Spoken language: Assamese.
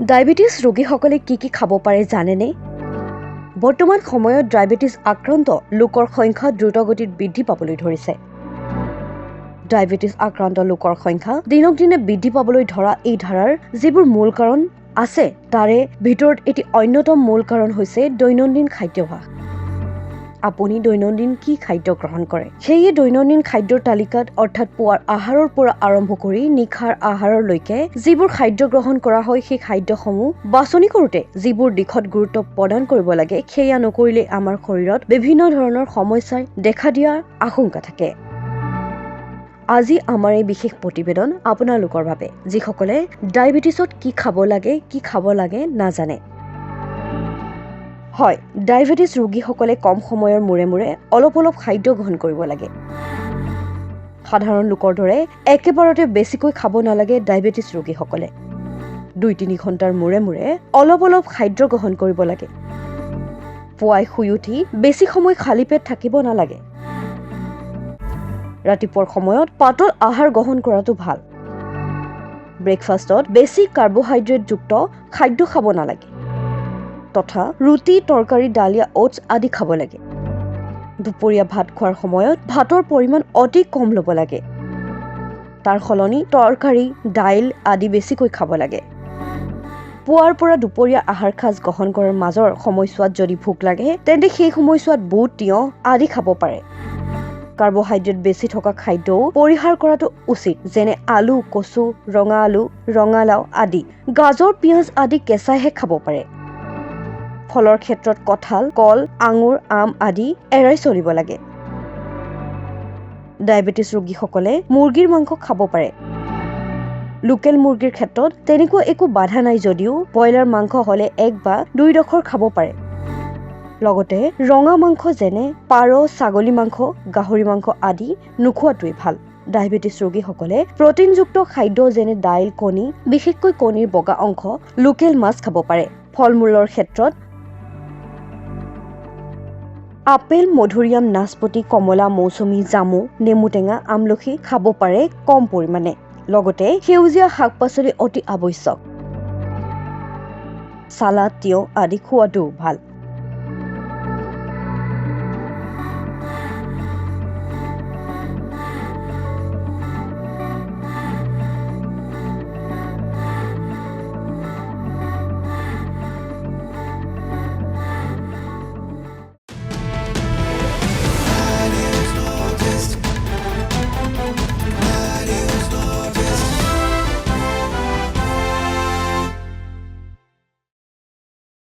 ডায়েবেটিছ ৰোগীসকলে কি খাব পাৰে জানেনে? বৰ্তমান সময়ত ডায়েবেটিছ আক্ৰান্ত লোকৰ সংখ্যা দ্ৰুতগতিত বৃদ্ধি পাবলৈ ধৰিছে। ডায়েবেটিছ আক্ৰান্ত লোকৰ সংখ্যা দিনক দিনে বৃদ্ধি পাবলৈ ধৰা এই ধাৰাৰ যিবোৰ মূল কাৰণ আছে তাৰে ভিতৰত এটি অন্যতম মূল কাৰণ হৈছে দৈনন্দিন খাদ্যাভ্যাস। আপুনি দৈনন্দিন কি খাদ্য গ্ৰহণ কৰে? সেয়ে দৈনন্দিন খাদ্যৰ তালিকাত অৰ্থাৎ পুৱাৰ আহাৰৰ পৰা আৰম্ভ কৰি নিশাৰ আহাৰলৈকে যিবোৰ খাদ্য গ্ৰহণ কৰা হয় সেই খাদ্যসমূহ বাছনি কৰোঁতে যিবোৰ দিশত গুৰুত্ব প্ৰদান কৰিব লাগে সেয়া নকৰিলে আমাৰ শৰীৰত বিভিন্ন ধৰণৰ সমস্যাই দেখা দিয়াৰ আশংকা থাকে। আজি আমাৰ এই বিশেষ প্ৰতিবেদন আপোনালোকৰ বাবে যিসকলে ডায়েবেটিছত কি খাব লাগে নাজানে। হয়, ডায়েবেটিছ ৰোগীসকলে কম সময়ৰ মূৰে মূৰে অলপ খাদ্য গ্ৰহণ কৰিব লাগে। সাধাৰণ লোকৰ দৰে একেবাৰতে বেছিকৈ খাব নালাগে ডায়েবেটিছ ৰোগীসকলে। 2-3 ঘণ্টাৰ মূৰে মূৰে অলপ খাদ্য গ্ৰহণ কৰিব লাগে। পুৱাই শুই উঠি বেছি সময় খালী পেট থাকিব নালাগে। ৰাতিপুৱাৰ সময়ত পাতল আহাৰ গ্ৰহণ কৰাটো ভাল। ব্ৰেকফাষ্টত বেছি কাৰ্বহাইড্ৰেটযুক্ত খাদ্য খাব নালাগে তথা ৰুটি, তৰকাৰী, ডালিয়া, ওটছ আদি খাব লাগে। দুপৰীয়া ভাত খোৱাৰ সময়ত ভাতৰ পৰিমাণ অতি কম ল'ব লাগে। তাৰ সলনি তৰকাৰী, দাইল আদি বেছিকৈ খাব লাগে। পুৱাৰ পৰা দুপৰীয়া আহাৰ সাজ গ্ৰহণ কৰাৰ মাজৰ সময়ছোৱাত যদি ভোক লাগে তেন্তে সেই সময়ছোৱাত বুট, তিয়ঁহ আদি খাব পাৰে। কাৰ্বহাইড্ৰেট বেছি থকা খাদ্যও পৰিহাৰ কৰাটো উচিত, যেনে আলু, কচু, ৰঙা আলু, ৰঙালাও আদি। গাজৰ, পিঁয়াজ আদি কেঁচাইহে খাব পাৰে। ফলৰ ক্ষেত্ৰত কঁঠাল, কল, আঙুৰ, আম আদি এৰাই চলিব লাগে। ডায়েবেটিছ ৰোগীসকলে মুৰ্গীৰ মাংস খাব পাৰে। লোকেল মুৰ্গীৰ ক্ষেত্ৰত তেনেকুৱা একো বাধা নাই যদিও ব্ৰইলাৰ মাংস হ'লে 1 বা 2 ডোখৰ খাব পাৰে। লগতে ৰঙা মাংস যেনে পাৰ, ছাগলী মাংস, গাহৰি মাংস আদি নোখোৱাটোৱে ভাল। ডায়েবেটিছ ৰোগীসকলে প্ৰটিনযুক্ত খাদ্য যেনে দাইল, কণী, বিশেষকৈ কণীৰ বগা অংশ, লোকেল মাছ খাব পাৰে। ফল-মূলৰ ক্ষেত্ৰত আপেল, মধুৰিআম, নাচপতি, কমলা, মৌচুমী, জামু, নেমু টেঙা, আমলখি খাব পাৰে কম পৰিমাণে। লগতে সেউজীয়া শাক-পাচলি অতি আৱশ্যক। চালাড, তিয়ঁহ আদি খোৱাটো ভাল।